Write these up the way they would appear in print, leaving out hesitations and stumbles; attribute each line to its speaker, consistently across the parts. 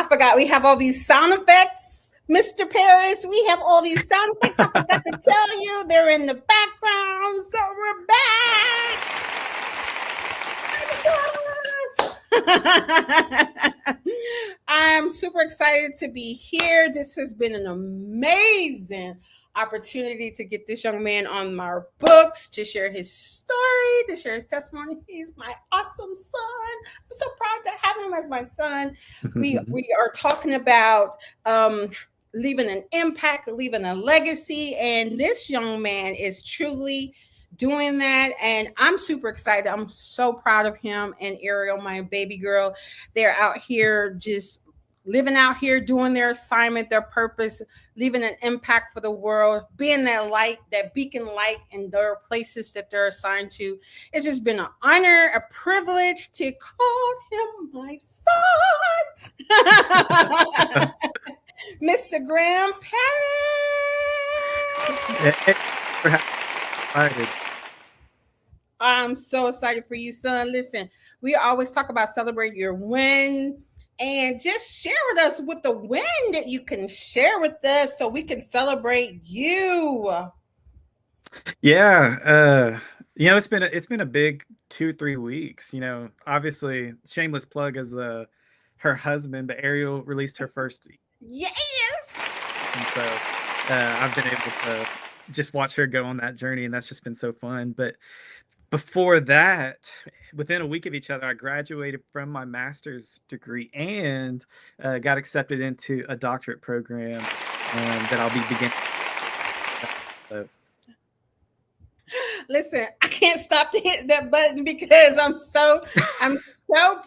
Speaker 1: forgot we have all these sound effects, Mr. Parris. We have all these sound effects. I forgot to tell you, they're in the background. So we're back. I'm super excited to be here. This has been an amazing opportunity to get this young man on my books, to share his story, to share his testimony. He's my awesome son. I'm so proud to have him as my son. We are talking about leaving an impact, leaving a legacy, and this young man is truly doing that, and I'm super excited. I'm so proud of him and Ariel, my baby girl. They're out here just living out here, doing their assignment, their purpose, leaving an impact for the world, being that light, that beacon light in their places that they're assigned to. It's just been an honor, a privilege to call him my son. Mr. Graham Parris. I'm so excited for you, son. Listen, we always talk about celebrate your win, and just share with us with the win that you can share with us so we can celebrate you.
Speaker 2: Yeah, it's been a big 2-3 weeks. Obviously, shameless plug as her husband, but Ariel released her first.
Speaker 1: Yes.
Speaker 2: And so I've been able to just watch her go on that journey, and that's just been so fun. But before that, within a week of each other, I graduated from my master's degree and got accepted into a doctorate program that I'll be beginning.
Speaker 1: Listen, I can't stop to hit that button because I'm so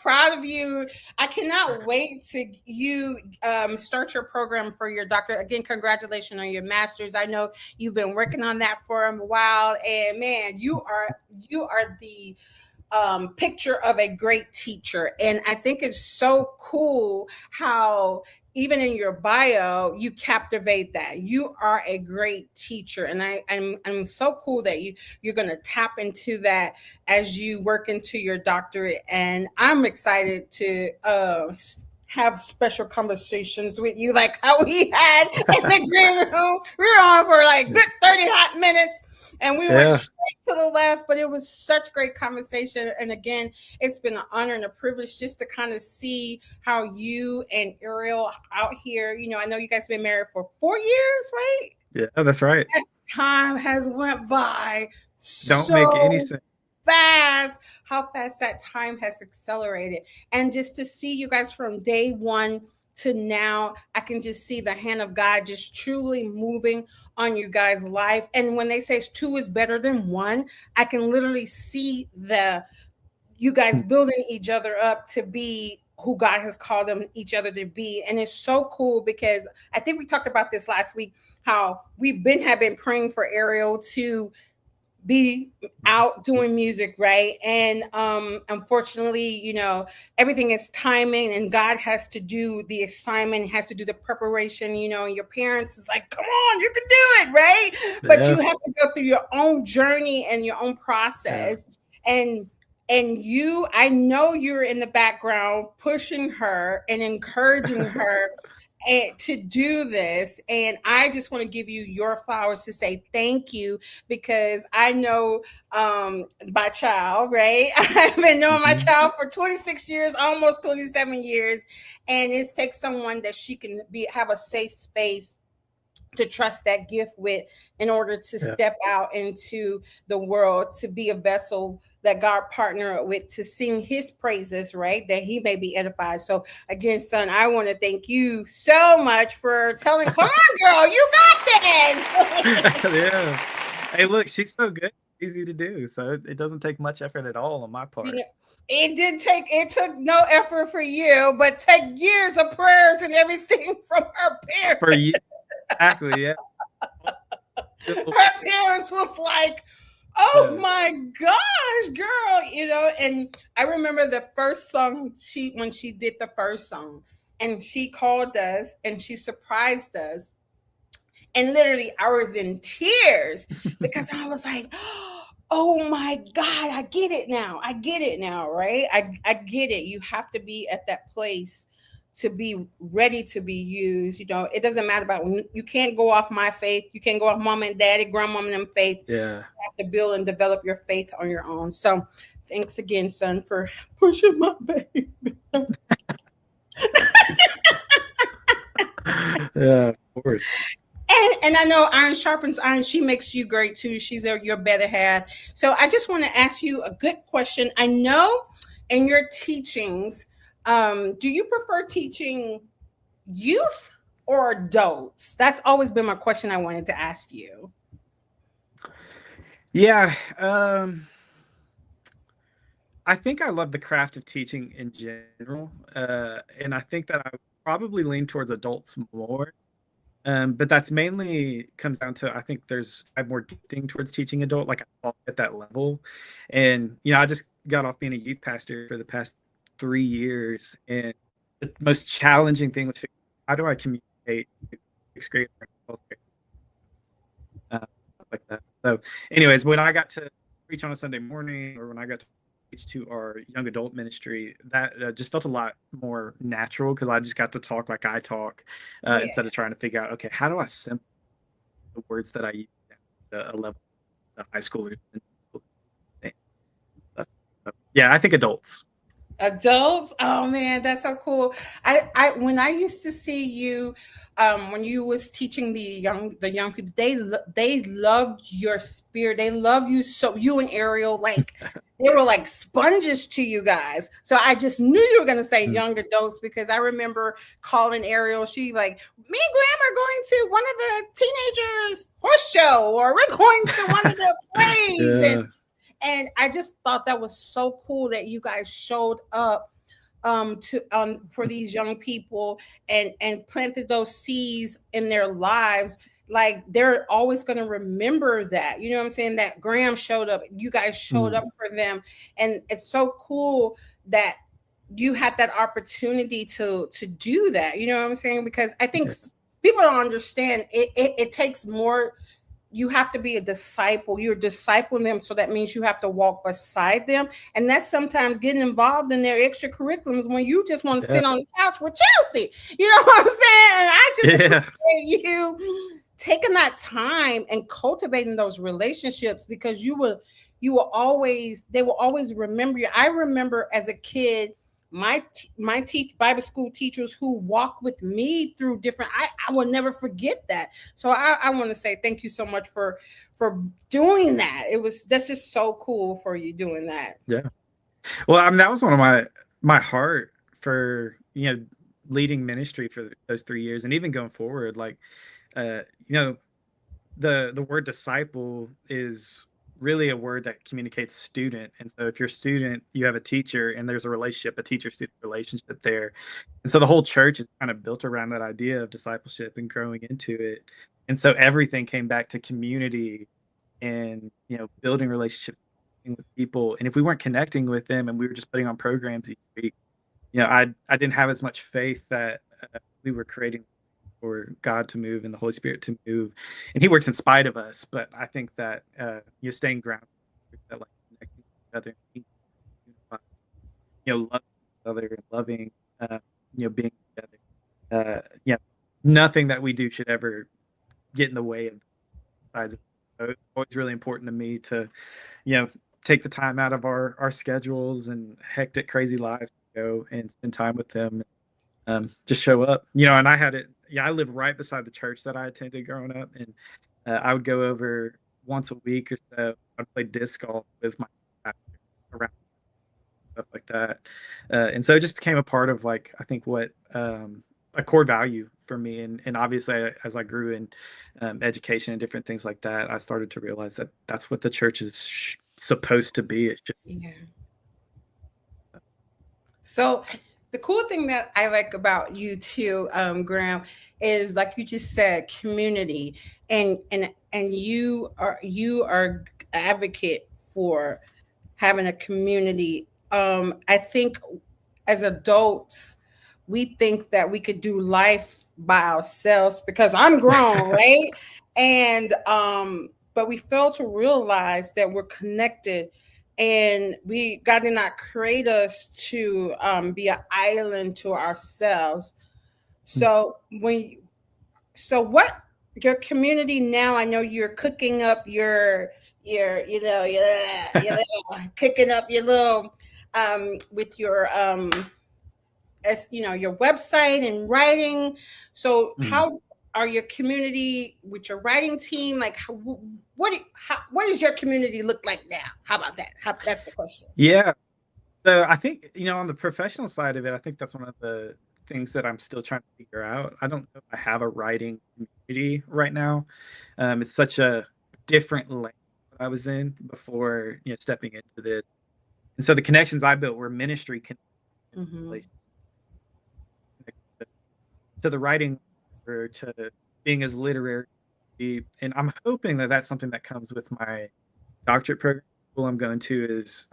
Speaker 1: proud of you. I cannot wait to you start your program for your doctorate. Again, congratulations on your master's. I know you've been working on that for a while, and man, you are the picture of a great teacher. And I think it's so cool how even in your bio, you captivate that. You are a great teacher. And I'm so cool that you're going to tap into that as you work into your doctorate. And I'm excited to have special conversations with you, like how we had in the green room. We were on for like good 30 hot minutes, and we went straight to the left, but it was such great conversation. And again, it's been an honor and a privilege just to kind of see how you and Ariel out here, I know you guys have been married for 4 years, right?
Speaker 2: Yeah, that's right.
Speaker 1: That time has went by.
Speaker 2: Don't make any sense.
Speaker 1: How fast that time has accelerated. And just to see you guys from day one to now, I can just see the hand of God just truly moving on you guys' life. And when they say 2 is better than 1, I can literally see you guys building each other up to be who God has called them each other to be. And it's so cool because I think we talked about this last week, how have been praying for Ariel to be out doing music, right? And unfortunately, everything is timing, and God has to do the assignment, has to do the preparation, and your parents is like, come on, you can do it, right? Yeah. But you have to go through your own journey and your own process. Yeah. And I know you're in the background pushing her and encouraging her and to do this. And I just want to give you your flowers to say thank you, because I know my child, right? I've been knowing my child for 26 years, almost 27 years. And it takes someone that she can have a safe space to trust that gift with in order to step out into the world, to be a vessel that God partnered with to sing his praises, right? That he may be edified. So again, son, I want to thank you so much for telling, come on, girl, you got this.
Speaker 2: Yeah. Hey, look, she's so good. Easy to do. So it doesn't take much effort at all on my part.
Speaker 1: It took no effort for you, but take years of prayers and everything from her parents.
Speaker 2: For you. Exactly, yeah.
Speaker 1: Her parents was like, oh my gosh, girl, and I remember the first song when she did the first song, and she called us and she surprised us. And literally I was in tears because I was like, oh my God, I get it now, right? I get it. You have to be at that place to be ready to be used. It doesn't matter about when you can't go off my faith. You can't go off mom and daddy, grandmom and them faith.
Speaker 2: Yeah.
Speaker 1: You have to build and develop your faith on your own. So thanks again, son, for pushing my baby.
Speaker 2: Yeah, of course.
Speaker 1: And I know iron sharpens iron. She makes you great too. She's your better half. So I just want to ask you a good question. I know in your teachings, do you prefer teaching youth or adults? That's always been my question I wanted to ask you.
Speaker 2: Yeah. I think I love the craft of teaching in general. And I think that I would probably lean towards adults more. But that's mainly comes down to, I think I have more gifting towards teaching adult, like I at that level. And, I just got off being a youth pastor for the past 3 years. And the most challenging thing was how do I communicate with 6th grade or 12th grade? Like that. So anyways, when I got to preach on a Sunday morning, or when I got to preach to our young adult ministry, that just felt a lot more natural, because I just got to talk like I talk, instead of trying to figure out, okay, how do I simplify the words that I use at a level of high schoolers. Yeah, I think adults.
Speaker 1: Adults, oh man, that's so cool. When I used to see you, when you was teaching the young people, they loved your spirit. They love you, so you and Ariel, like they were like sponges to you guys. So I just knew you were gonna say young adults, because I remember calling Ariel. She like, me and Graham are going to one of the teenagers horse show, or we're going to one of the plays.
Speaker 2: Yeah.
Speaker 1: And I just thought that was so cool that you guys showed up for these young people and planted those seeds in their lives. Like they're always going to remember that. You know what I'm saying? That Graham showed up, you guys showed up for them. And it's so cool that you had that opportunity to do that. You know what I'm saying? Because I think people don't understand it takes more. You have to be a disciple. You're discipling them. So that means you have to walk beside them. And that's sometimes getting involved in their extracurriculums when you just want to sit on the couch with Chelsea. You know what I'm saying? And I just appreciate you taking that time and cultivating those relationships, because they will always remember you. I remember as a kid, my Bible school teachers who walked with me through different, I will never forget that. So I want to say thank you so much for doing that. That's just so cool for you doing that.
Speaker 2: Yeah. Well, I mean, that was one of my heart for, leading ministry for those 3 years, and even going forward, like, the word disciple is really a word that communicates student. And so if you're a student, you have a teacher, and there's a teacher-student relationship there. And so the whole church is kind of built around that idea of discipleship and growing into it. And so everything came back to community and, building relationships with people. And if we weren't connecting with them and we were just putting on programs each week, I didn't have as much faith that we were creating for God to move and the Holy Spirit to move, and He works in spite of us. But I think that you're staying grounded, that like connecting with each other, loving each other and loving, being together. Nothing that we do should ever get in the way of the size of it. So it's always really important to me to, take the time out of our schedules and hectic, crazy lives to go and spend time with them. Just show up, and I had it. Yeah, I live right beside the church that I attended growing up, and I would go over once a week or so. I'd play disc golf with my around stuff like that, and so it just became a part of, like, I think what a core value for me. And obviously, as I grew in education and different things like that, I started to realize that that's what the church is supposed to be. It's just,
Speaker 1: So the cool thing that I like about you too, Graham, is like you just said, community, and you are advocate for having a community. I think as adults, we think that we could do life by ourselves because I'm grown, right? And but we fail to realize that we're connected and God did not create us to be an island to ourselves. So what your community now? I know you're cooking up your cooking up your little with your as you know, your website and writing. So how are your community with your writing team? Like what does your community look like now? How about that? That's the question.
Speaker 2: Yeah. So I think, on the professional side of it, I think that's one of the things that I'm still trying to figure out. I don't know if I have a writing community right now. It's such a different lane that I was in before, stepping into this. And so the connections I built were ministry connections to the writing or to being as literary. And I'm hoping that that's something that comes with my doctorate program. The school I'm going to is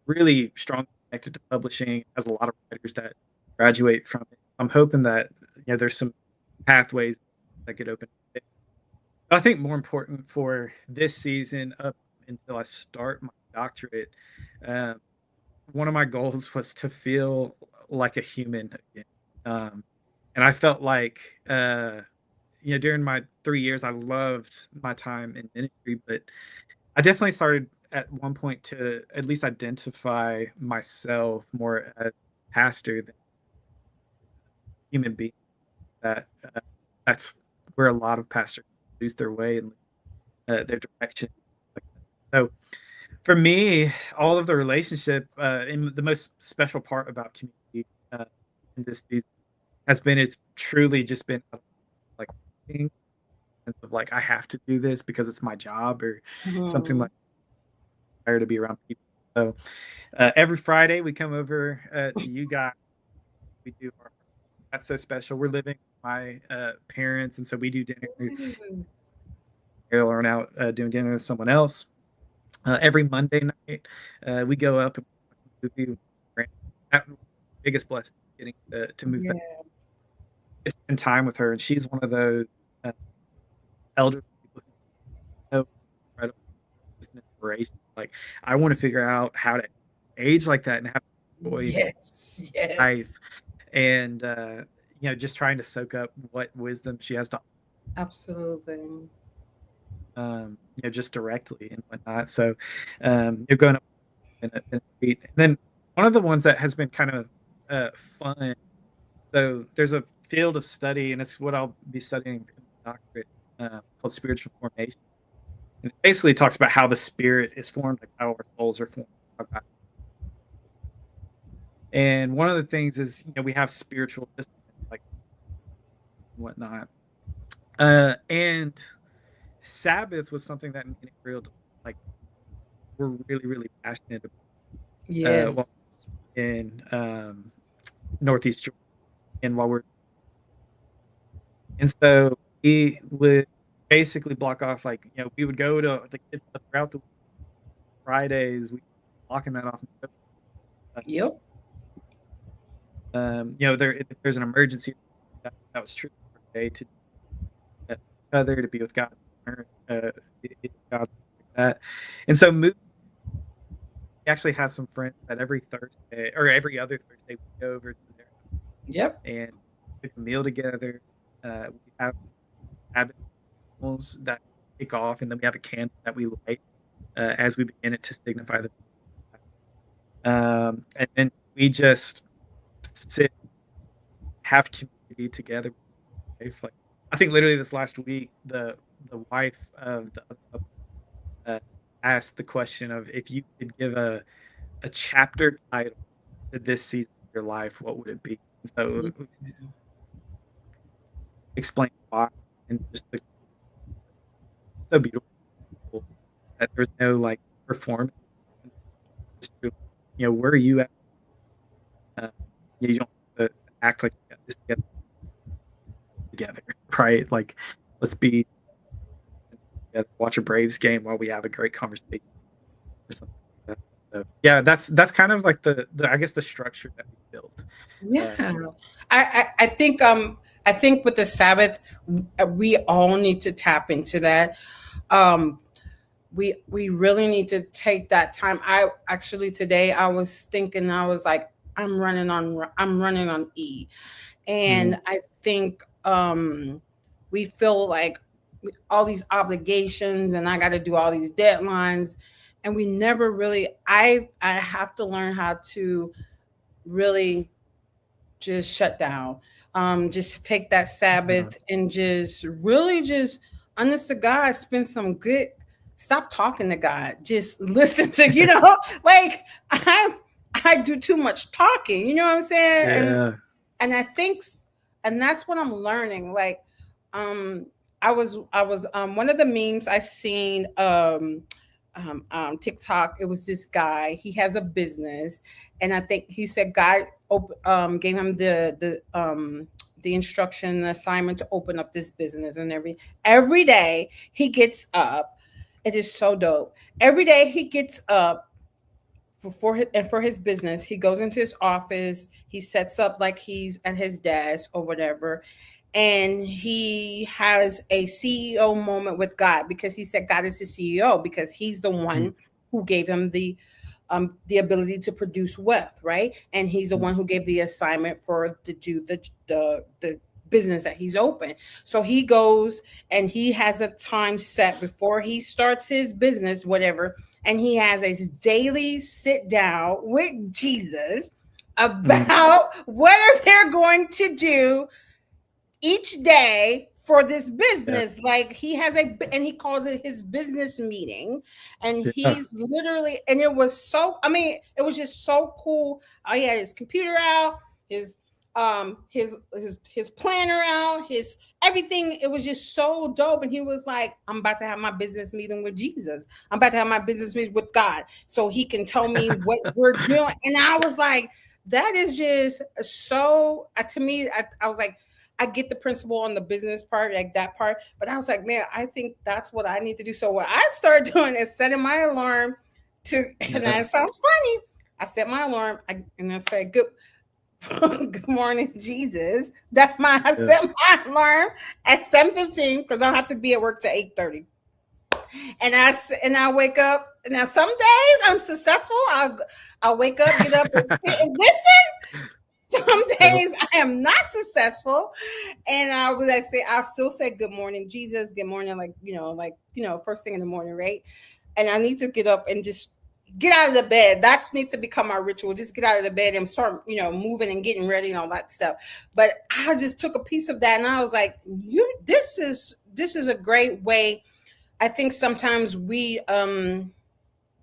Speaker 2: really strongly connected to publishing, has a lot of writers that graduate from it. I'm hoping that there's some pathways that get open. I think more important for this season up until I start my doctorate, one of my goals was to feel like a human again. And I felt like, during my 3 years, I loved my time in ministry, but I definitely started at one point to at least identify myself more as a pastor than human being. That's where a lot of pastors lose their way and their direction. So for me, all of the relationship and the most special part about community in this season has been it's truly just been like of like I have to do this because it's my job or something like to be around people. So every Friday we come over to you guys. We do that's so special. We're living with my parents, and so we do dinner. Ariel are out doing dinner with someone else. Every Monday night we go up and movie. That was the biggest blessing getting to move back. Spend time with her, and she's one of those elder people who know incredible inspiration. Like I want to figure out how to age like that and have joy.
Speaker 1: Yes.
Speaker 2: Life. And just trying to soak up what wisdom she has to.
Speaker 1: Absolutely.
Speaker 2: Just directly and whatnot. So you're going up and then one of the ones that has been kind of fun. So there's a field of study, and it's what I'll be studying in the doctorate called spiritual formation. And it basically talks about how the spirit is formed, like how our souls are formed. And one of the things is, we have spiritual disciplines, like whatnot. And Sabbath was something that me and Ariel, like, we're really, really passionate about.
Speaker 1: Yes.
Speaker 2: In Northeast Georgia, and so we would basically block off, like, we would go to the kids throughout the Fridays, we blocking that off.
Speaker 1: Yep.
Speaker 2: If there's an emergency, that was true for the day to other to be with God, God like that. And so we actually have some friends that every Thursday or every other Thursday we go over to there.
Speaker 1: Yep.
Speaker 2: And cook a meal together. We have habits that kick off, and then we have a candle that we light as we begin it to signify the. And then we just sit, have community together. Like, I think literally this last week, the wife of the asked the question of if you could give a chapter title to this season of your life, what would it be? So explain why, and just so beautiful that there's no like performance. Where are you at? You don't have to act like you got this together, right? Like, let's be together, watch a Braves game while we have a great conversation or something like that. So, yeah, that's kind of like the I guess the structure that we built.
Speaker 1: Yeah. I think with the Sabbath, we all need to tap into that. we really need to take that time. I actually today I was thinking, I was like, I'm running on E. And
Speaker 2: Mm,
Speaker 1: I think we feel like all these obligations and I got to do all these deadlines, and we never really, I have to learn how to really just shut down. Just take that
Speaker 2: yeah.
Speaker 1: Sabbath and just really just, honest to God, spend some good, stop talking to God. Just listen to, like I I do too much talking, you know what I'm saying?
Speaker 2: Yeah.
Speaker 1: And I think and that's what I'm learning. Like um I was one of the memes I seen TikTok. It was this guy. He has a business, and I think he said God gave him the instruction, the assignment to open up this business, and every day he gets up. It is so dope. Every day he gets up for his business. He goes into his office. He sets up like he's at his desk or whatever, and he has a CEO moment with God, because he said God is his CEO because he's the
Speaker 2: Mm,
Speaker 1: one who gave him the ability to produce wealth, right? And he's the
Speaker 2: mm,
Speaker 1: one who gave the assignment for to do the business that he's open. So he goes and he has a time set before he starts his business, whatever, and he has a daily sit down with Jesus
Speaker 2: mm,
Speaker 1: about what they're going to do each day for this
Speaker 2: yeah.
Speaker 1: business. Like he has and he calls it his business meeting, and
Speaker 2: Yeah.
Speaker 1: he's literally, and it was so, I mean, it was just so cool. He had his computer out, his his planner out, his everything. It was just so dope. And he was like, I'm about to have my business meeting with Jesus. I'm about to have my business meeting with God so he can tell me what we're doing. And I was like, that is just so to me, I was like, I get the principle on the business part, like that part, but I was like, man, I think that's what I need to do. So what I started doing is setting my alarm to, and
Speaker 2: Yeah.
Speaker 1: that sounds funny. I set my alarm, and I said, good, good morning, Jesus. That's I
Speaker 2: Yeah.
Speaker 1: set my alarm at 7:15 because I don't have to be at work to 8:30. And I wake up. Now some days I'm successful. I'll wake up, get up, and sit and listen. Some
Speaker 2: Yeah.
Speaker 1: days I am not successful, and I would like say I'll still say good morning, Jesus, good morning, first thing in the morning, right? And I need to get up and just get out of the bed. That needs to become my ritual. Just get out of the bed and start, moving and getting ready and all that stuff. But I just took a piece of that, and I was like, "You, this is a great way." I think sometimes we don't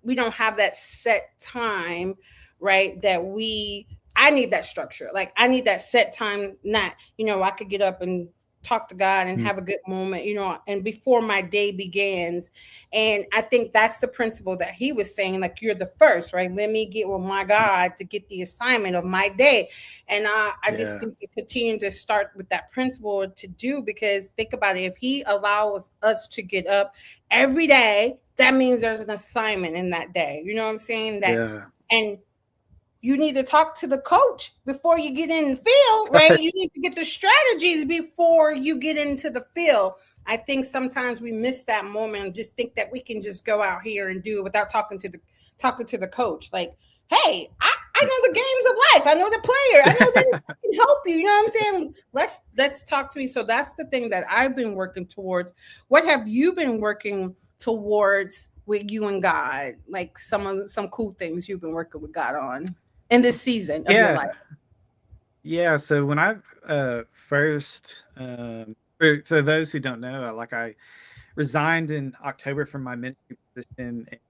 Speaker 1: have that set time, right? That we I need that structure. Like I need that set time, not, I could get up and talk to God and
Speaker 2: Mm,
Speaker 1: have a good moment, and before my day begins. And I think that's the principle that he was saying, like, you're the first, right? Let me get with my
Speaker 2: mm,
Speaker 1: God to get the assignment of my day. And I just
Speaker 2: yeah.
Speaker 1: think to continue to start with that principle to do, because think about it, if he allows us to get up every day, that means there's an assignment in that day. You know what I'm saying?
Speaker 2: Yeah.
Speaker 1: And you need to talk to the coach before you get in the field, right? You need to get the strategies before you get into the field. I think sometimes we miss that moment and just think that we can just go out here and do it without talking to the coach. Like, hey, I know the games of life. I know the player. I know that I can help you. You know what I'm saying? Let's talk to me. So that's the thing that I've been working towards. What have you been working towards with you and God? Like some cool things you've been working with God on in this season of your
Speaker 2: Yeah.
Speaker 1: life.
Speaker 2: Yeah. So when I first, for those who don't know, I resigned in October from my ministry position. And,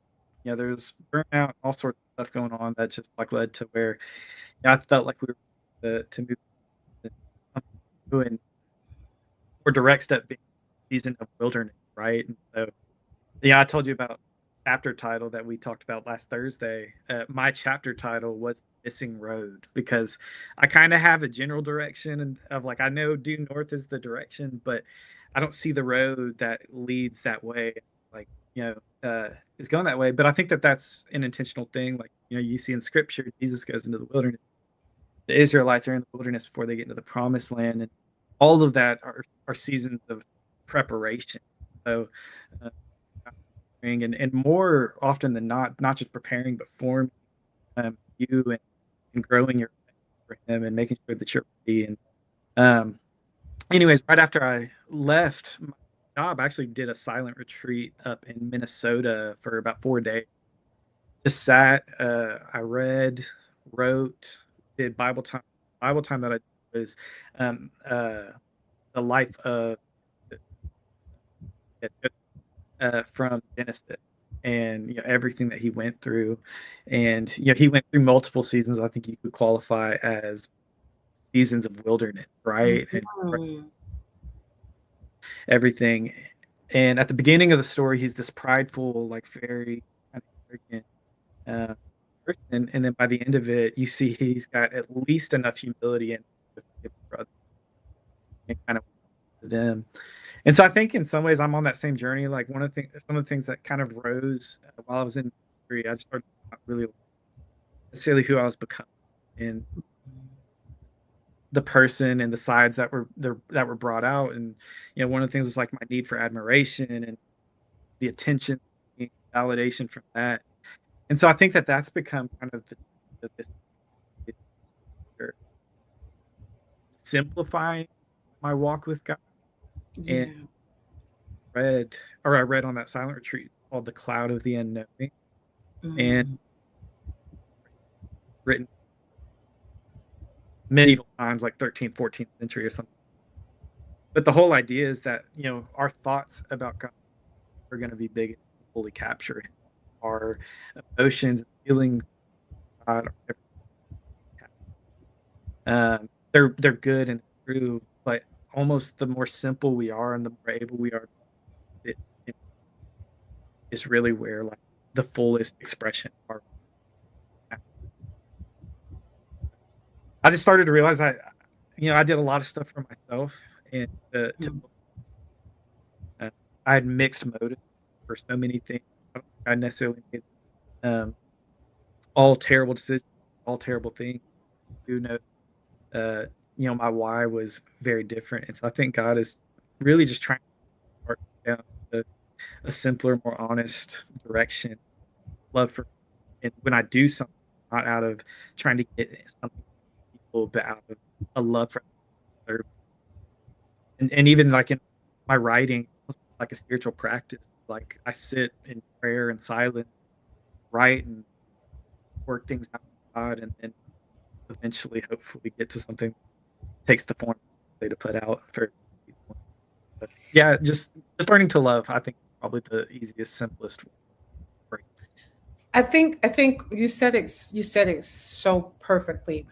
Speaker 2: there's burnout, all sorts of stuff going on that just like led to where I felt like we were to move into something new and more direct step being season of wilderness, right? And so, yeah, I told you about chapter title that we talked about last Thursday. My chapter title was Missing Road because I kind of have a general direction and of like I know due north is the direction, but I don't see the road that leads that way. Like is going that way. But I think that that's an intentional thing. Like you see in Scripture, Jesus goes into the wilderness. The Israelites are in the wilderness before they get into the Promised Land, and all of that are seasons of preparation. So. Uh, and more often than not just preparing, but forming you and growing your for him and making sure that you're ready. And um, anyways, right after I left my job, I actually did a silent retreat up in Minnesota for about 4 days. Just sat, I read, wrote, did Bible time. Bible time that I did was um, uh, the life of from Genesis, and everything that he went through, and he went through multiple seasons. I think you could qualify as seasons of wilderness, right? And
Speaker 1: Mhm.
Speaker 2: everything. And at the beginning of the story, he's this prideful, like very kind of arrogant person, and then by the end of it, you see he's got at least enough humility and to forgive his brother and kind of to them. And so I think in some ways I'm on that same journey. Like some of the things that kind of rose while I was in ministry, I just started not really necessarily who I was becoming and the person and the sides that were brought out. And one of the things was like my need for admiration and the attention, validation from that. And so I think that that's become kind of this simplifying my walk with God. And
Speaker 1: Yeah.
Speaker 2: I read on that silent retreat called The Cloud of the Unknowing, and
Speaker 1: Mm.
Speaker 2: written medieval times, like 13th, 14th century or something. But the whole idea is that, our thoughts about God are going to be big and fully capture him. Our emotions and feelings about God are they're good and true, but almost the more simple we are and the more able we are, it, it is really where like the fullest expression of our. I just started to realize I did a lot of stuff for myself, and
Speaker 1: Mm.
Speaker 2: uh, I had mixed motives for so many things. I don't think I necessarily made um, all terrible decisions, all terrible things. You know, my why was very different, and so I think God is really just trying to start down a simpler, more honest direction. Love for, and when I do something, not out of trying to get something from people, but out of a love for others. And even like in my writing, like a spiritual practice, like I sit in prayer and silence, write and work things out with God, and eventually, hopefully, get to something that takes the form to put out for people. But yeah, just learning to love, I think, is probably the easiest, simplest way.
Speaker 1: I think you said it so perfectly.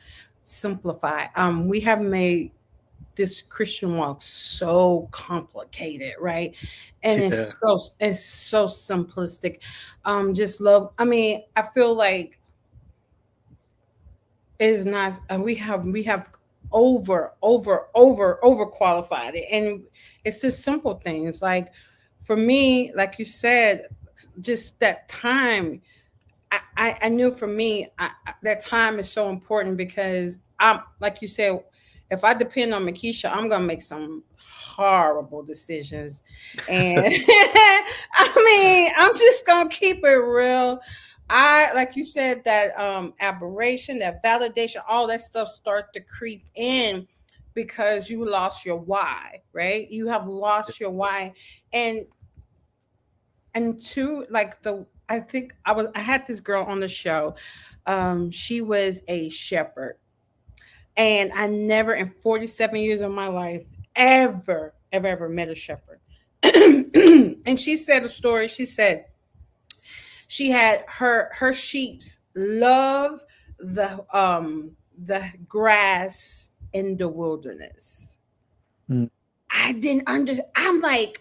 Speaker 1: Simplify. We have made this Christian walk so complicated, right? And
Speaker 2: Yeah,
Speaker 1: it's so simplistic. Just love. I mean, I feel like it is not. We have over qualified it, and it's just simple things. Like for me, like you said, just that time. I knew for me that time is so important because I'm like you said, if I depend on Makisha, I'm gonna make some horrible decisions, and I mean I'm just gonna keep it real. I like you said that aberration, that validation, all that stuff start to creep in because you lost your why, right? You have lost your why, and two, like the I think I had this girl on the show. She was a shepherd, and I never in 47 years of my life ever met a shepherd. And she said a story. She said she had her sheeps love the grass in the wilderness.
Speaker 2: mm,
Speaker 1: I didn't under I'm like,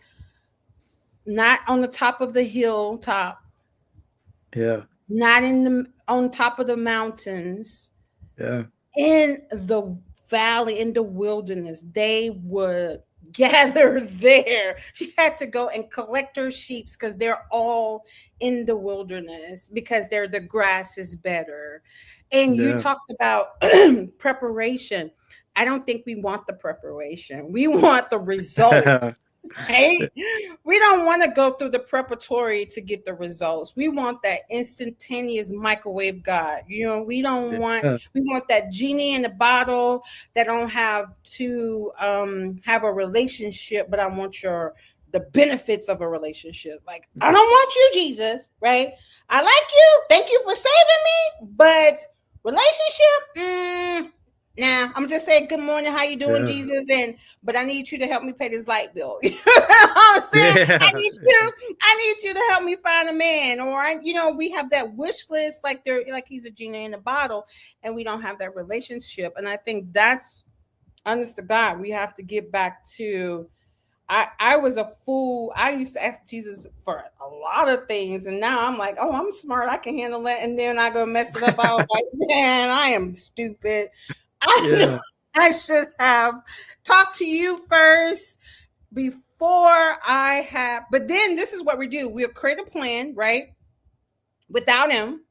Speaker 1: not on the top of the hilltop,
Speaker 2: yeah,
Speaker 1: not in the on top of the mountains,
Speaker 2: yeah,
Speaker 1: in the valley, in the wilderness. They would gather there. She had to go and collect her sheep because they're all in the wilderness because the grass is better. And you
Speaker 2: yeah,
Speaker 1: talked about preparation. I don't think we want the preparation. We want the results. Right? We don't want to go through the preparatory to get the results. We want that instantaneous microwave God. We don't want
Speaker 2: Yeah.
Speaker 1: we want that genie in the bottle that don't have to have a relationship, but I want the benefits of a relationship. Like, I don't want you, Jesus, right? I like you. Thank you for saving me, but relationship, nah. I'm just saying good morning, how you doing,
Speaker 2: Yeah.
Speaker 1: Jesus? But I need you to help me pay this light bill. You know what I'm saying? I
Speaker 2: Yeah.
Speaker 1: need you. I need you to help me find a man. Or we have that wish list like he's a genie in a bottle, and we don't have that relationship. And I think that's honest to God. We have to get back to. I was a fool. I used to ask Jesus for a lot of things, and now I'm like, oh, I'm smart. I can handle that. And then I go mess it up. I was like, man, I am stupid. I know
Speaker 2: Yeah.
Speaker 1: I should have talked to you first before I have. But then this is what we do: we'll create a plan, right, without him,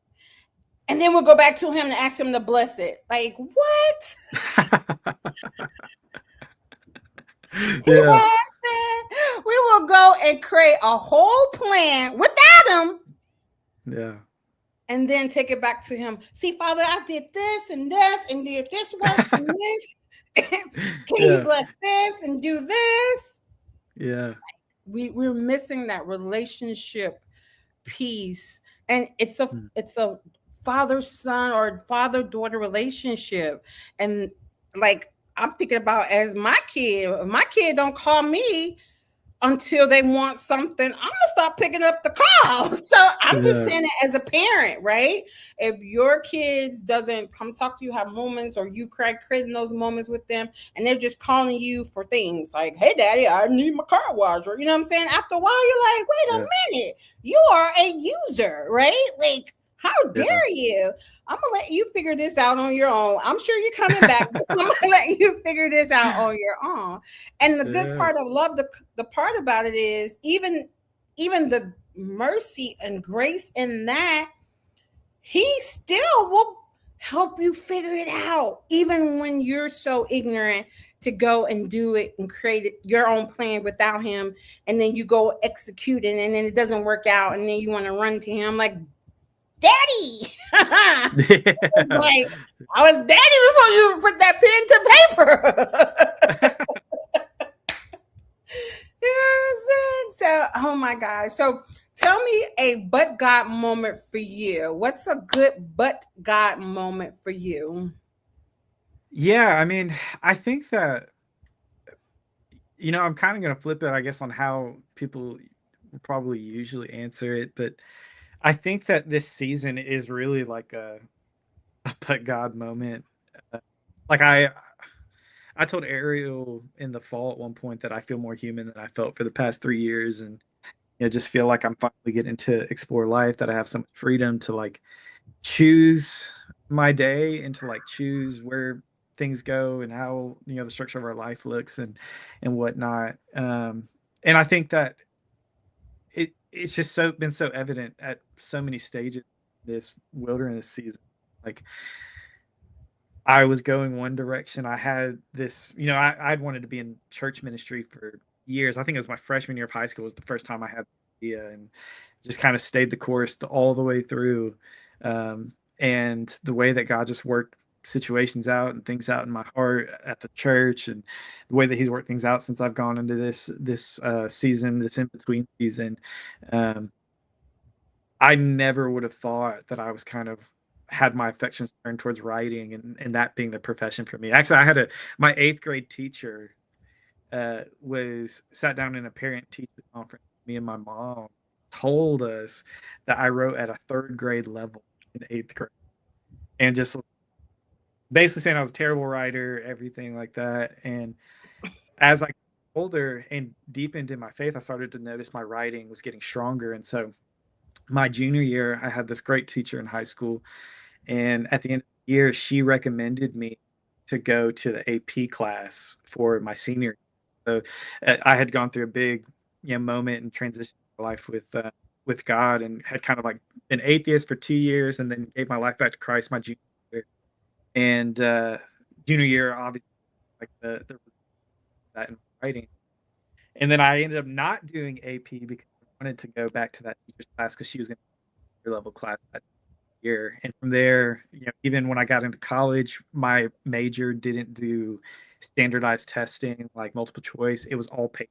Speaker 1: and then we'll go back to him and ask him to bless it. Like, what? You know
Speaker 2: Yeah.
Speaker 1: what I'm saying? We will go and create a whole plan without him
Speaker 2: Yeah.
Speaker 1: and then take it back to him. See, Father, I did this and this, and if this works and this, can you
Speaker 2: Yeah.
Speaker 1: bless this and do this?
Speaker 2: Yeah.
Speaker 1: We're missing that relationship piece, and
Speaker 2: Mm.
Speaker 1: it's a father son or father daughter relationship, and like I'm thinking about as my kid don't call me until they want something, I'm gonna stop picking up the call. So I'm just
Speaker 2: Yeah.
Speaker 1: saying it as a parent, right? If your kids doesn't come talk to you, have moments, or you creating those moments with them, and they're just calling you for things like, "Hey, Daddy, I need my car washed," or you know what I'm saying. After a while, you're like, "Wait a
Speaker 2: Yeah.
Speaker 1: minute, you are a user, right? Like, how
Speaker 2: Yeah.
Speaker 1: dare you?" I'm gonna let you figure this out on your own. I'm sure you're coming back, but I'm gonna let you figure this out on your own. And the good
Speaker 2: Yeah.
Speaker 1: part of love, the part about it is even the mercy and grace in that, he still will help you figure it out, even when you're so ignorant to go and do it and create your own plan without him, and then you go execute it, and then it doesn't work out, and then you want to run to him like, Daddy. It's
Speaker 2: Yeah.
Speaker 1: like, I was daddy before you put that pen to paper. Yes. So, oh my gosh. So, tell me a but God moment for you. What's a good but God moment for you?
Speaker 2: Yeah, I mean, I think that, I'm kinda gonna flip it, I guess, on how people will probably usually answer it, but I think that this season is really like a but God moment. Uh, like, I told Ariel in the fall at one point that I feel more human than I felt for the past 3 years, and, just feel like I'm finally getting to explore life, that I have so much freedom to, like, choose my day and to, like, choose where things go and how, the structure of our life looks and whatnot. And I think that it's just been so evident at so many stages this wilderness season. Like, I was going one direction. I had this, I'd wanted to be in church ministry for years. I think it was my freshman year of high school was the first time I had the idea, and just kind of stayed the course all the way through. And the way that God just worked situations out and things out in my heart at the church, and the way that He's worked things out since I've gone into this season, this in between season. Um, I never would have thought that I was kind of had my affections turned towards writing, and that being the profession for me. Actually, I had my 8th grade teacher, was sat down in a parent teacher conference with me and my mom, told us that I wrote at a 3rd grade level in 8th grade, and just basically saying I was a terrible writer, everything like that. And as I got older and deepened in my faith, I started to notice my writing was getting stronger. And so my junior year, I had this great teacher in high school, and at the end of the year, she recommended me to go to the AP class for my senior. So I had gone through a big, moment and transition in my life with God, and had kind of like been atheist for 2 years, and then gave my life back to Christ my junior year. And junior year, obviously, like the that in writing. And then I ended up not doing AP because I wanted to go back to that teacher's class because she was going to level class that year. And from there, even when I got into college, my major didn't do standardized testing like multiple choice. It was all paper.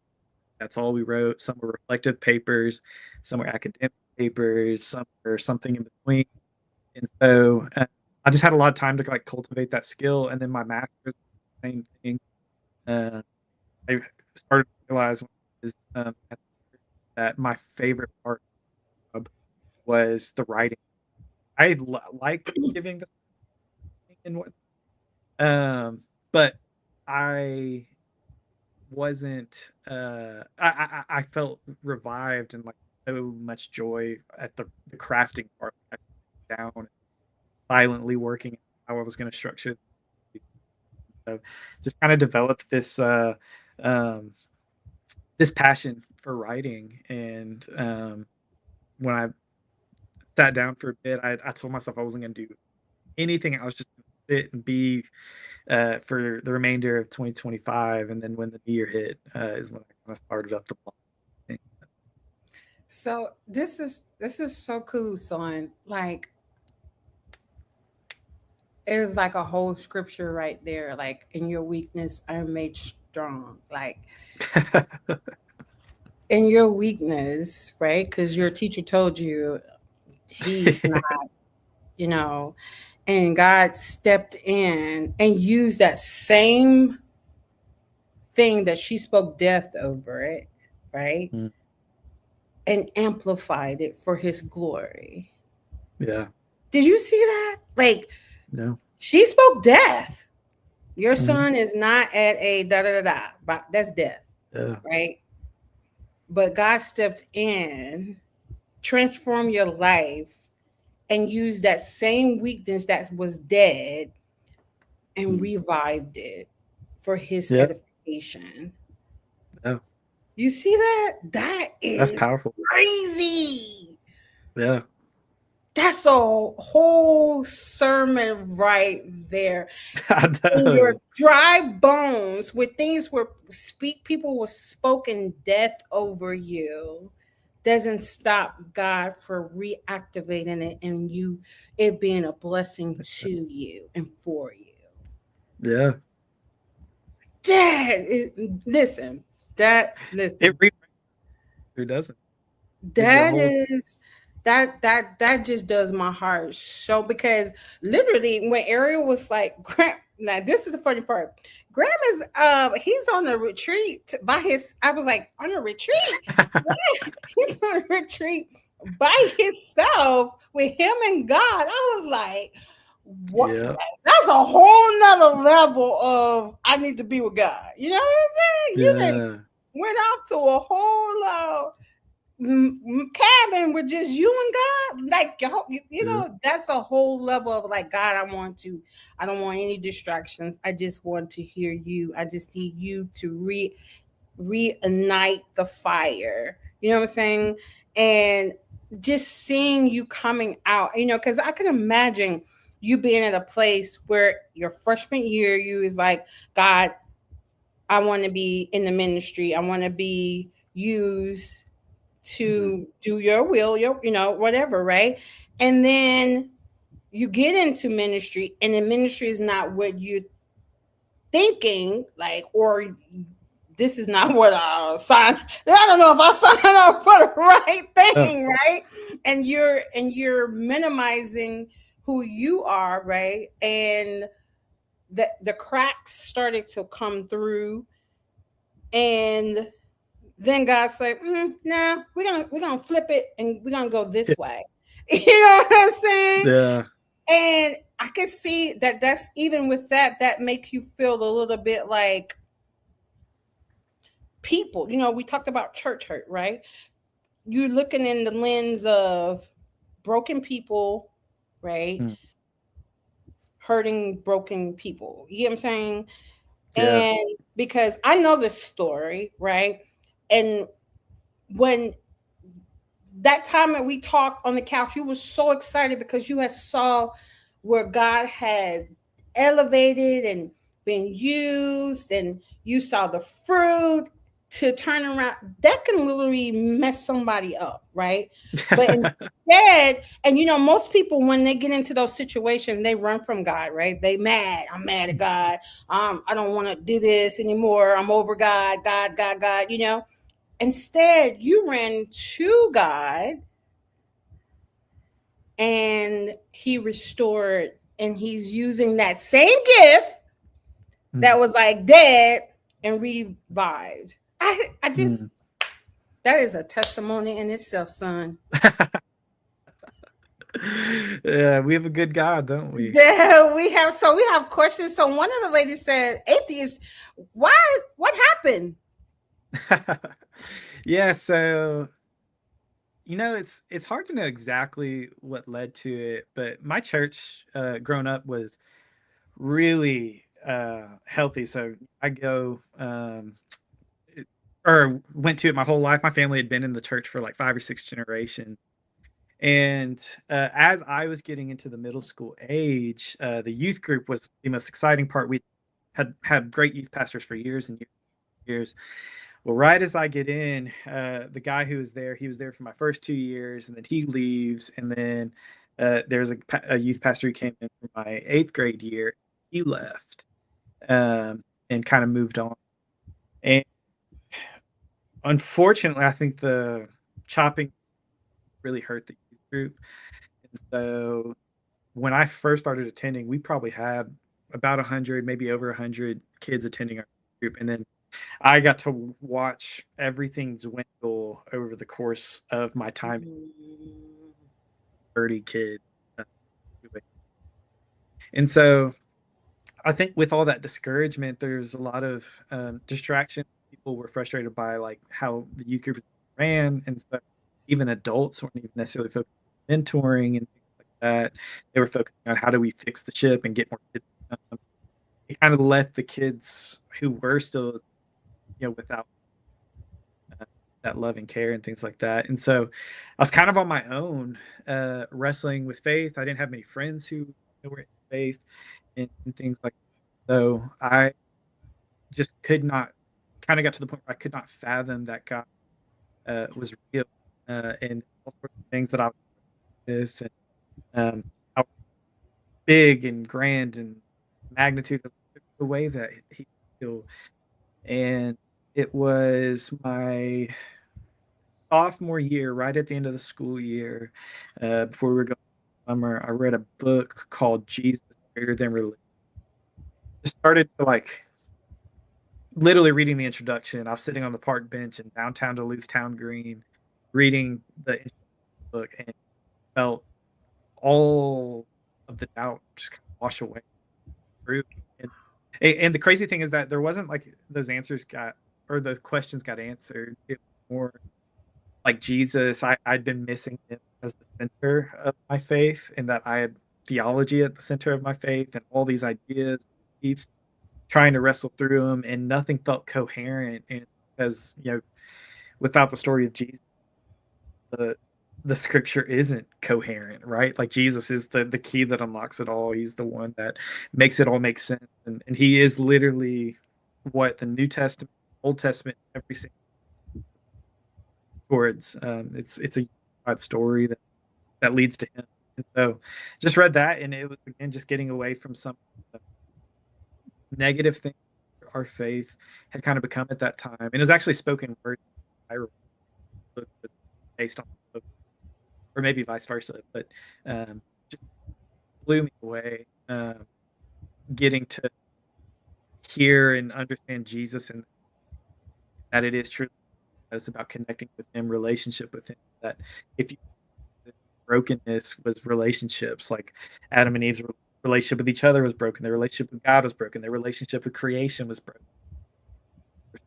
Speaker 2: That's all we wrote. Some were reflective papers, some were academic papers, some were something in between. And so I just had a lot of time to like cultivate that skill. And then my master's, same thing. I started to realize when I was, that my favorite part of was the writing. I like giving the and what, but I wasn't. I felt revived and like so much joy at the crafting part. I sat down silently working how I was going to structure. So just kind of developed this passion for writing. And when I sat down for a bit, I told myself I wasn't going to do anything. I was just going to sit and be for the remainder of 2025. And then when the new year hit, is when I kind of started up the blog thing.
Speaker 1: So this is so cool, son. Like, there's like a whole scripture right there. Like, in your weakness, I am made strong. Like, in your weakness, right? Because your teacher told you he's not, you know, and God stepped in and used that same thing that she spoke death over it, right?
Speaker 2: Mm.
Speaker 1: And amplified it for his glory.
Speaker 2: Yeah.
Speaker 1: Did you see that? Like,
Speaker 2: No.
Speaker 1: she spoke death. Your
Speaker 2: Mhm.
Speaker 1: son is not at a da da da da, but that's death,
Speaker 2: Yeah.
Speaker 1: right? But God stepped in, transformed your life, and used that same weakness that was dead and revived it for his
Speaker 2: Yeah.
Speaker 1: edification.
Speaker 2: Yeah.
Speaker 1: You see that? That
Speaker 2: That's
Speaker 1: is
Speaker 2: powerful.
Speaker 1: crazy.
Speaker 2: Yeah.
Speaker 1: That's a whole sermon right there.
Speaker 2: I
Speaker 1: In your
Speaker 2: know.
Speaker 1: dry bones, where things were people were spoken death over you, doesn't stop God for reactivating it and you it being a blessing to you and for you.
Speaker 2: Yeah.
Speaker 1: Listen, that
Speaker 2: It
Speaker 1: listen.
Speaker 2: who doesn't? Gives you a
Speaker 1: That
Speaker 2: whole
Speaker 1: is that just does my heart so, because literally when Ariel was like, now this is the funny part. Graham is he's on a retreat by his, I was like, on a retreat? What? He's on a retreat by himself with him and God. I was like, what?
Speaker 2: Yeah.
Speaker 1: That's a whole nother level of I need to be with God. You know what I'm saying? You done
Speaker 2: Yeah.
Speaker 1: went off to a whole cabin with just you and God, like you
Speaker 2: Yeah.
Speaker 1: know, that's a whole level of like, God, I don't want any distractions. I just want to hear you. I just need you to reignite the fire. You know what I'm saying? And just seeing you coming out, you know, because I can imagine you being at a place where your freshman year, you is like, God, I want to be in the ministry. I want to be used to do your will, your, you know, whatever, right? And then you get into ministry, and the ministry is not what you're thinking, like, or this is not what I signed. I don't know if I signed up for the right
Speaker 2: Oh,
Speaker 1: thing, right? And you're minimizing who you are, right? And the cracks started to come through, and then God said, "Nah, we're gonna flip it, and we're gonna go this way." You know what I'm saying?
Speaker 2: yeah.
Speaker 1: And I can see that. That's even with that. That makes you feel a little bit like people. You know, we talked about church hurt, right? You're looking in the lens of broken people, right?
Speaker 2: Mm.
Speaker 1: Hurting broken people. You know what I'm saying?
Speaker 2: Yeah.
Speaker 1: And because I know this story, right? And when that time that we talked on the couch, you were so excited because you had saw where God had elevated and been used, and you saw the fruit to turn around, that can literally mess somebody up, right? But instead, and most people, when they get into those situations, they run from God, right? They mad. I'm mad at God. I don't want to do this anymore. I'm over God, God, God, God. Instead, you ran to God, and he restored, and he's using that same gift that was like dead and revived. I just, that is a testimony in itself, son.
Speaker 2: Yeah, we have a good God, don't we?
Speaker 1: Yeah, we have questions. So one of the ladies said, "Atheist, why? What happened?"
Speaker 2: Yeah, so it's hard to know exactly what led to it, but my church growing up was really healthy. So I go or went to it my whole life. My family had been in the church for like 5 or 6 generations. And as I was getting into the middle school age, the youth group was the most exciting part. We had great youth pastors for years and years and years. Well, right as I get in, the guy who was there, he was there for my first 2 years, and then he leaves. And then there's a youth pastor who came in for my 8th grade year. He left and kind of moved on. And unfortunately, I think the chopping really hurt the youth group. And so when I first started attending, we probably had about 100, maybe over 100 kids attending our group. And then I got to watch everything dwindle over the course of my time, 30 kids. uh, And so I think with all that discouragement, there's a lot of distraction. People were frustrated by like how the youth group ran. And so even adults weren't even necessarily focused on mentoring and things like that. They were focusing on how do we fix the ship and get more kids. It kind of left the kids who were still, without that love and care and things like that. And so I was kind of on my own, wrestling with faith. I didn't have many friends who were in faith and things like that. So I just could not, kind of got to the point where I could not fathom that God was real, and all sorts of things that I was with, and how big and grand and magnitude of the way that he healed. And it was my sophomore year, right at the end of the school year, before we were going to summer, I read a book called Jesus Greater Than Religion. Just started to like literally reading the introduction. I was sitting on the park bench in downtown Duluth Town Green, reading the book, and felt all of the doubt just kind of wash away through. And, and the crazy thing is that there wasn't like those answers got, or the questions got answered. It was more like Jesus, I'd been missing him as the center of my faith, and that I had theology at the center of my faith and all these ideas, beliefs, trying to wrestle through them, and nothing felt coherent. And because, without the story of Jesus, the scripture isn't coherent, right? Like Jesus is the key that unlocks it all. He's the one that makes it all make sense. And he is literally what the New Testament, Old Testament, every single towards. It's a God story that leads to him. And so just read that, and it was again just getting away from some negative things our faith had kind of become at that time. And it was actually spoken word I wrote based on, or maybe vice versa, but just blew me away, getting to hear and understand Jesus, and that it is true. It's about connecting with him, relationship with him. That if you brokenness was relationships, like Adam and Eve's relationship with each other was broken, their relationship with God was broken, their relationship with creation was broken.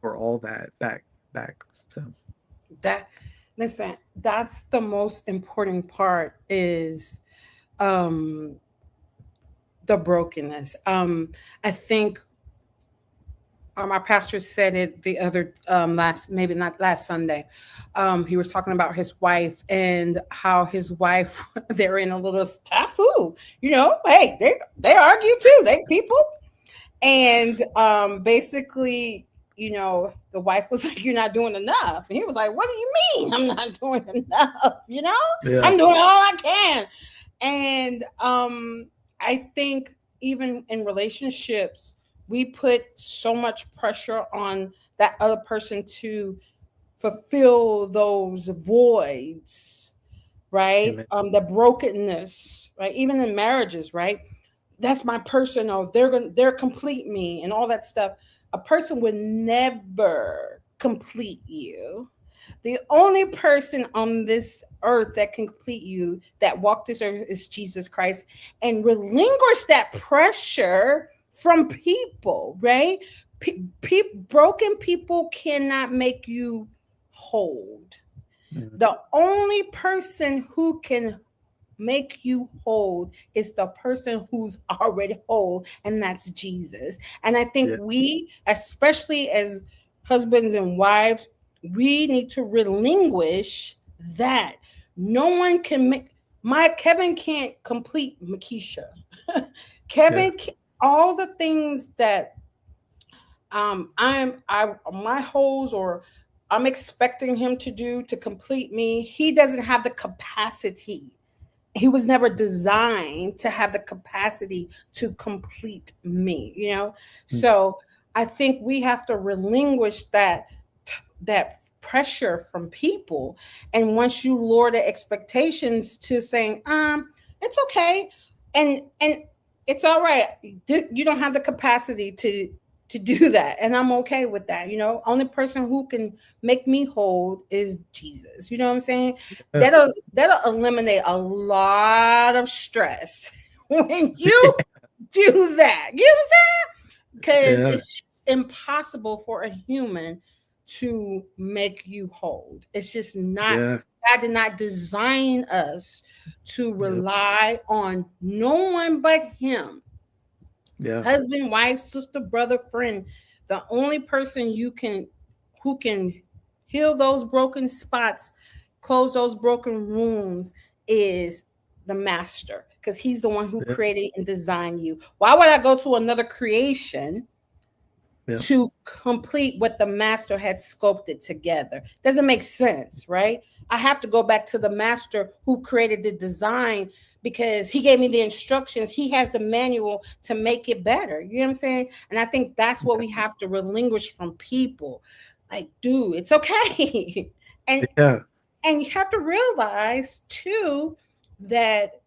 Speaker 2: For all that back. So
Speaker 1: That, listen, that's the most important part, is um the brokenness. I think our pastor said it the other last, maybe not last Sunday. He was talking about his wife, and how his wife, they're in a little snafu. Hey, they argue too. They people, and basically the wife was like, "You're not doing enough." And he was like, "What do you mean I'm not doing enough?
Speaker 2: Yeah.
Speaker 1: I'm doing all I can." And I think even in relationships, we put so much pressure on that other person to fulfill those voids, right?
Speaker 2: Amen.
Speaker 1: The brokenness, right? Even in marriages, right? That's my person, or they're complete me and all that stuff. A person would never complete you. The only person on this earth that can complete you, that walked this earth, is Jesus Christ. And relinquish that pressure from people, right? Broken people cannot make you hold.
Speaker 2: Mhm.
Speaker 1: The only person who can make you whole is the person who's already whole, and that's Jesus. And I think
Speaker 2: Yeah.
Speaker 1: we, especially as husbands and wives, we need to relinquish that. No one can make my Kevin can't complete Makisha.
Speaker 2: Yeah.
Speaker 1: Kevin all the things that I my holes, or I'm expecting him to do to complete me, he doesn't have the capacity. He was never designed to have the capacity to complete me.
Speaker 2: Mm.
Speaker 1: So I think we have to relinquish that pressure from people. And once you lower the expectations to saying, it's okay, and it's all right. You don't have the capacity to do that, and I'm okay with that. Only person who can make me whole is Jesus. You know what I'm saying?
Speaker 2: Yeah.
Speaker 1: That'll eliminate a lot of stress when you do that. You know what I'm saying? Because
Speaker 2: Yeah.
Speaker 1: it's just impossible for a human to make you whole. It's just not.
Speaker 2: Yeah.
Speaker 1: God did not design us to
Speaker 2: Yep.
Speaker 1: rely on no one but Him.
Speaker 2: Yeah.
Speaker 1: Husband, wife, sister, brother, friend. The only person who can heal those broken spots, close those broken wounds, is the master, because he's the one who
Speaker 2: Yep.
Speaker 1: created and designed you. Why would I go to another creation
Speaker 2: Yep.
Speaker 1: to complete what the master had sculpted together? Doesn't make sense, right? I have to go back to the master who created the design, because he gave me the instructions. He has a manual to make it better. You know what I'm saying? And I think that's what we have to relinquish from people. Like, dude, it's okay. and
Speaker 2: Yeah.
Speaker 1: and you have to realize too that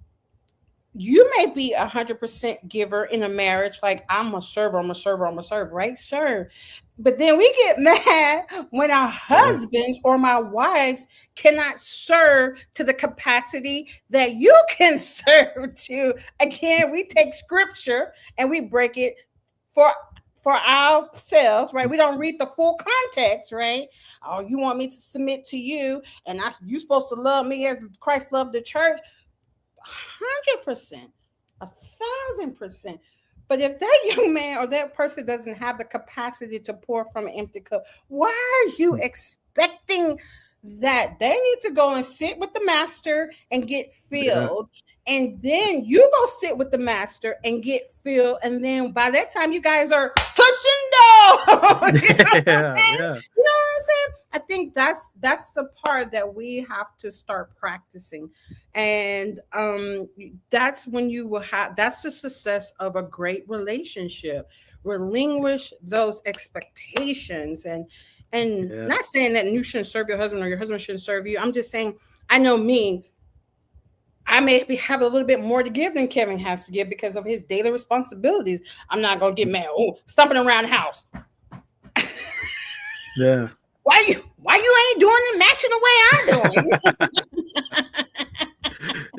Speaker 1: you may be 100% giver in a marriage, like, I'm a server, I'm a server, I'm a server, right? Serve. But then we get mad when our
Speaker 2: Yeah.
Speaker 1: husbands or my wives cannot serve to the capacity that you can serve to. Again, we take scripture and we break it for ourselves, right? We don't read the full context, right? Oh, you want me to submit to you, and you supposed to love me as Christ loved the church. 100%, 1,000%. But if that young man or that person doesn't have the capacity to pour from an empty cup, why are you
Speaker 2: Mm.
Speaker 1: expecting that? They need to go and sit with the master and get
Speaker 2: Yeah.
Speaker 1: filled. And then you go sit with the master and get filled. And then by that time, you guys are pushing down. You know what I'm
Speaker 2: Yeah.
Speaker 1: saying?
Speaker 2: Yeah.
Speaker 1: You know what I'm saying? I think that's the part that we have to start practicing. And that's when you will have, that's the success of a great relationship. Relinquish those expectations. And
Speaker 2: Yeah.
Speaker 1: not saying that you shouldn't serve your husband or your husband shouldn't serve you. I'm just saying, I know me, I may have a little bit more to give than Kevin has to give because of his daily responsibilities. I'm not gonna get mad. Oh, stomping around the house.
Speaker 2: Yeah.
Speaker 1: Why you ain't doing it matching the way I'm doing?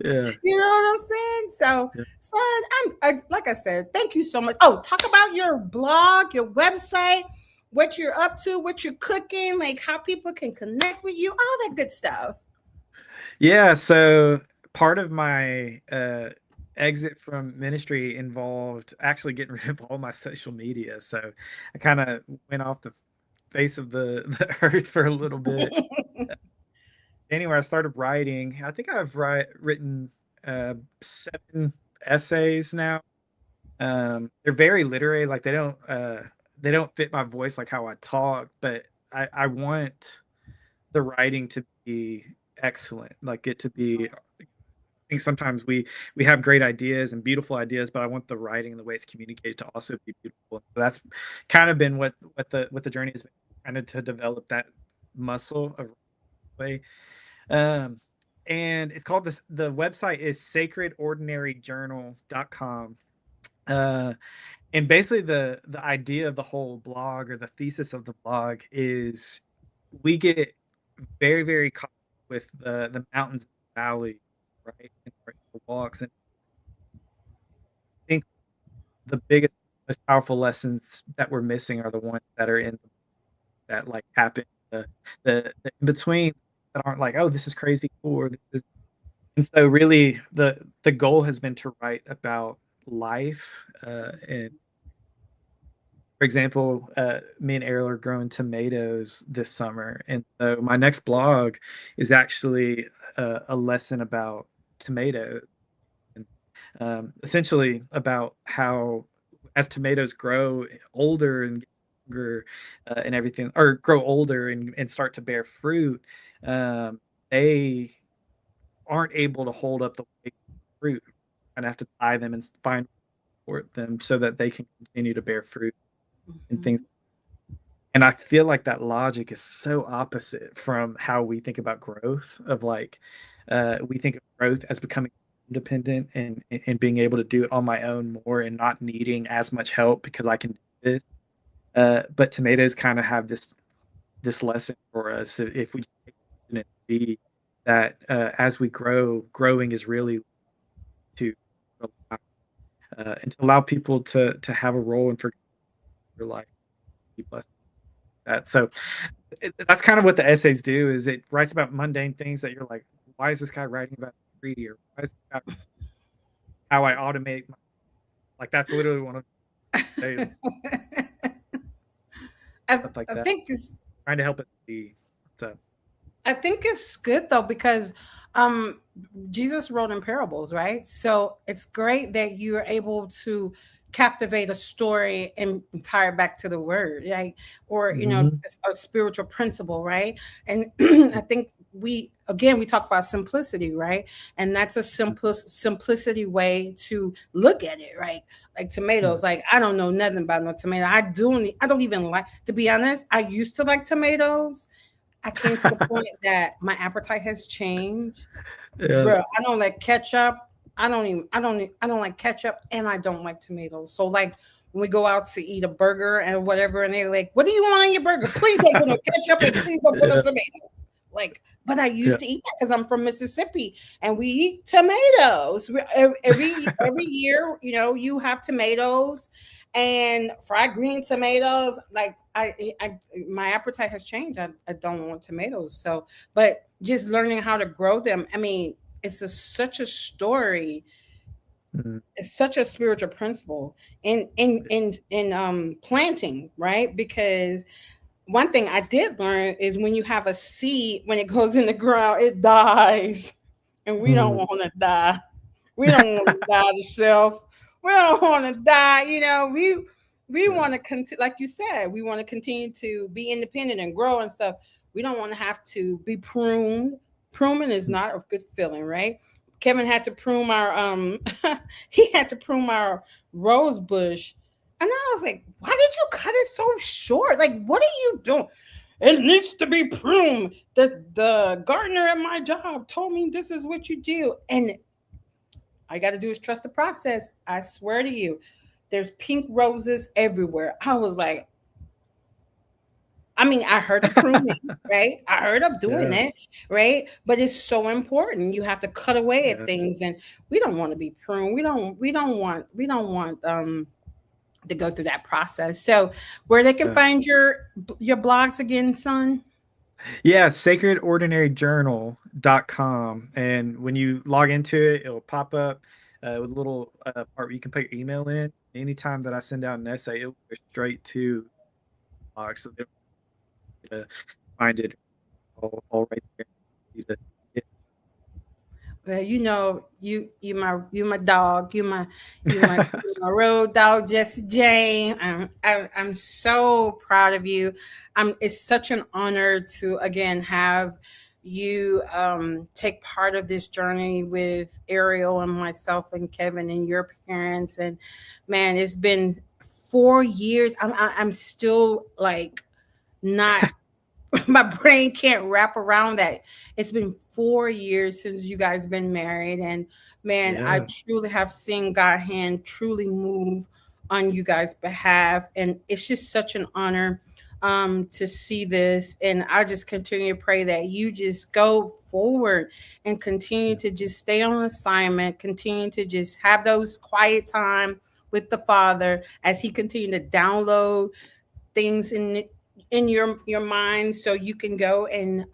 Speaker 2: Yeah.
Speaker 1: You know what I'm saying? So,
Speaker 2: Yeah.
Speaker 1: son, like I said, thank you so much. Oh, talk about your blog, your website, what you're up to, what you're cooking, like how people can connect with you, all that good stuff.
Speaker 2: Yeah. So part of my exit from ministry involved actually getting rid of all my social media. So I kind of went off the face of the earth for a little bit. Anyway, I started writing. I think I've written 7 essays now. They're very literary, like they don't they don't fit my voice like how I talk, but I want the writing to be excellent, like it to be. I think sometimes we have great ideas and beautiful ideas, but I want the writing and the way it's communicated to also be beautiful. So that's kind of been what the journey has been, kind of to develop that muscle of way. Um, and it's called this. The website is sacredordinaryjournal.com. Uh, and basically the idea of the whole blog, or the thesis of the blog, is we get very, very caught with the mountains and valleys, right? In our walks. And I think the biggest, most powerful lessons that we're missing are the ones that are in that like happen, the in between, that aren't like, oh, this is crazy cool, or this is. And so really the goal has been to write about life, and for example, me and Ariel are growing tomatoes this summer, and so my next blog is actually a lesson about tomatoes, and essentially about how, as tomatoes grow older and get younger, and everything, or grow older and start to bear fruit, they aren't able to hold up the weight of fruit, and have to tie them and find support them so that they can continue to bear fruit and things.
Speaker 1: Mhm.
Speaker 2: And I feel like that logic is so opposite from how we think about growth, of like, we think of growth as becoming independent and being able to do it on my own more and not needing as much help because I can do this. But tomatoes kind of have this lesson for us, if we take it and see that, as we grow, growing is really to allow, and to allow people to have a role in for your life. Be blessed with that. So that's kind of what the essays do. Is it writes about mundane things that you're like, why is this guy writing about a tree, or why is this guy how I automate my, like that's literally one of the days, stuff like
Speaker 1: I
Speaker 2: that.
Speaker 1: think it's
Speaker 2: Trying to help it be. So
Speaker 1: I think it's good though because um Jesus wrote in parables, right? So it's great that you're able to captivate a story and tie it back to the word, right? Or
Speaker 2: mhm.
Speaker 1: a spiritual principle, right? And I think we talk about simplicity, right? And that's a simplicity way to look at it, right? Like
Speaker 2: Mhm.
Speaker 1: tomatoes, like I don't know nothing about no tomato. I don't even like, to be honest. I used to like tomatoes. I came to the point that my appetite has changed.
Speaker 2: Yeah.
Speaker 1: Bro, I don't like ketchup. I don't like ketchup, and I don't like tomatoes. So like when we go out to eat a burger and whatever, and they're like, "What do you want on your burger? Please don't put no ketchup and please don't put no
Speaker 2: Yeah.
Speaker 1: tomato." Like, but I
Speaker 2: Yeah.
Speaker 1: used to eat that because I'm from Mississippi and we eat tomatoes. Every year, you have tomatoes and fried green tomatoes. Like my appetite has changed. I don't want tomatoes. So, but just learning how to grow them. I mean, such a story.
Speaker 2: Mhm.
Speaker 1: It's such a spiritual principle in planting, right? Because one thing I did learn is when you have a seed, when it goes in the ground, it dies, and we don't
Speaker 2: Mhm.
Speaker 1: want to die. We don't want to die to self. We don't want to die. We
Speaker 2: Yeah.
Speaker 1: want to continue, like you said, we want to continue to be independent and grow and stuff. We don't want to have to be pruned. Pruning is
Speaker 2: Mhm.
Speaker 1: not a good feeling, right? Kevin had to prune our he had to prune our rose bush. And I was like, why did you cut it so short? Like, what are you doing? It needs to be pruned. The gardener at my job told me this is what you do. And all you got to do is trust the process. I swear to you, there's pink roses everywhere. I was like, I mean, I heard of pruning, right? I heard of doing
Speaker 2: Yeah.
Speaker 1: it, right? But it's so important. You have to cut away at
Speaker 2: Yeah.
Speaker 1: things, and we don't want to be pruned. We don't want to go through that process. So, where they can
Speaker 2: Yeah.
Speaker 1: find your blogs again, son?
Speaker 2: Yeah, sacredordinaryjournal.com. And when you log into it, it'll pop up, with a little, part where you can put your email in. Anytime that I send out an essay, it'll go straight to box. So they'll be able to find it all right there. You to- yeah.
Speaker 1: Well, you my dog. You my road dog, Jesse Jane. I'm so proud of you. It's such an honor to again have you take part of this journey with Ariel and myself and Kevin and your parents. And man, it's been 4 years. I'm still like not my brain can't wrap around that. It's been 4 years since you guys been married, and man, I
Speaker 2: Yeah.
Speaker 1: truly have seen God hand truly move on you guys' behalf, and it's just such an honor to see this. And I just continue to pray that you just go forward and continue to just stay on assignment, continue to just have those quiet time with the Father as He continue to download things in your mind so you can go and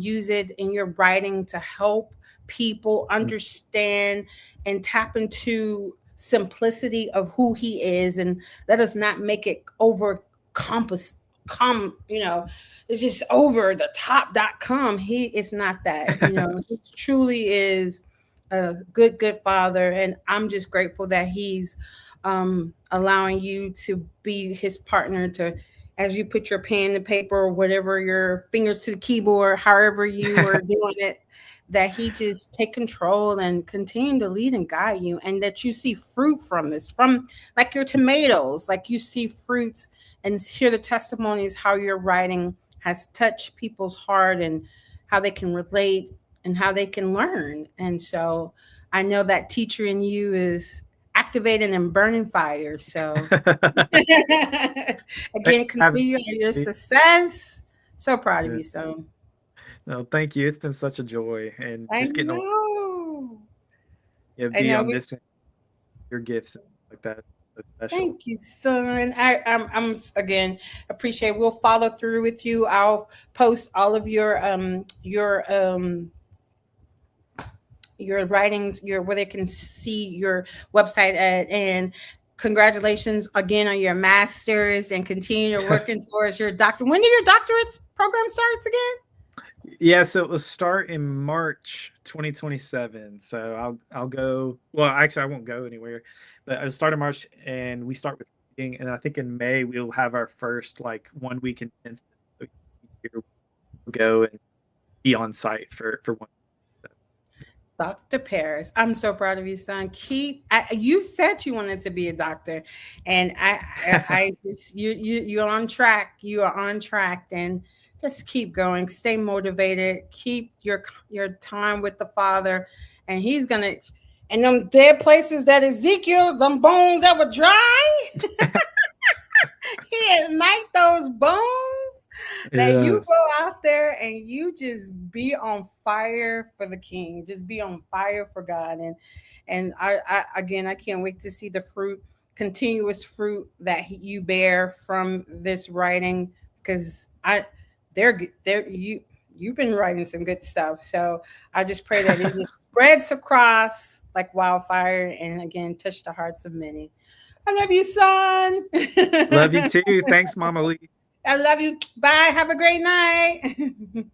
Speaker 1: use it in your writing to help people understand and tap into simplicity of who he is, and let us not make it over compass com it's just over the top.com. He is not that, he truly is a good father, and I'm just grateful that he's allowing you to be his partner to, as you put your pen to paper or whatever, your fingers to the keyboard, however you were doing it, that he just take control and continue to lead and guide you, and that you see fruit from this, from like your tomatoes, like you see fruits and hear the testimonies how your writing has touched people's heart and how they can relate and how they can learn. And so I know that teacher in you is activating and burning fire. So
Speaker 2: Thanks
Speaker 1: again,
Speaker 2: for having
Speaker 1: continue on your
Speaker 2: me.
Speaker 1: success. So proud of
Speaker 2: Yeah.
Speaker 1: you, son.
Speaker 2: No, thank you. It's been such a joy, and
Speaker 1: I
Speaker 2: just getting to,
Speaker 1: know.
Speaker 2: yeah,
Speaker 1: I
Speaker 2: be
Speaker 1: know.
Speaker 2: on this and your gifts and like that. So special.
Speaker 1: Thank you, son. I'm again appreciate. We'll follow through with you. I'll post all of your writings, your where they can see your website at, and congratulations again on your masters and continue to working towards your doctor. When do your doctorate program starts again?
Speaker 2: Yeah, so it will start in March 2027. So I'll go. Well, actually, I won't go anywhere, but I'll start in March, and we start with reading, and I think in May we'll have our first like 1 week intensive. So each year we'll go and be on site for one.
Speaker 1: Dr. Parris, I'm so proud of you, son. You said you wanted to be a doctor, and I just you're on track. You are on track, and just keep going. Stay motivated. Keep your time with the Father, and He's gonna. And them dead places that Ezekiel, them bones that were dry, He ignite those bones, that you
Speaker 2: Yeah.
Speaker 1: go out there and you just be on fire for the king, just be on fire for God. And I again, I can't wait to see the fruit, continuous fruit that you bear from this writing, because they're you've been writing some good stuff. So I just pray that it just spreads across like wildfire, and again touch the hearts of many. I love you, son.
Speaker 2: Love you too. Thanks, Mama Lee.
Speaker 1: I love you. Bye. Have a great night.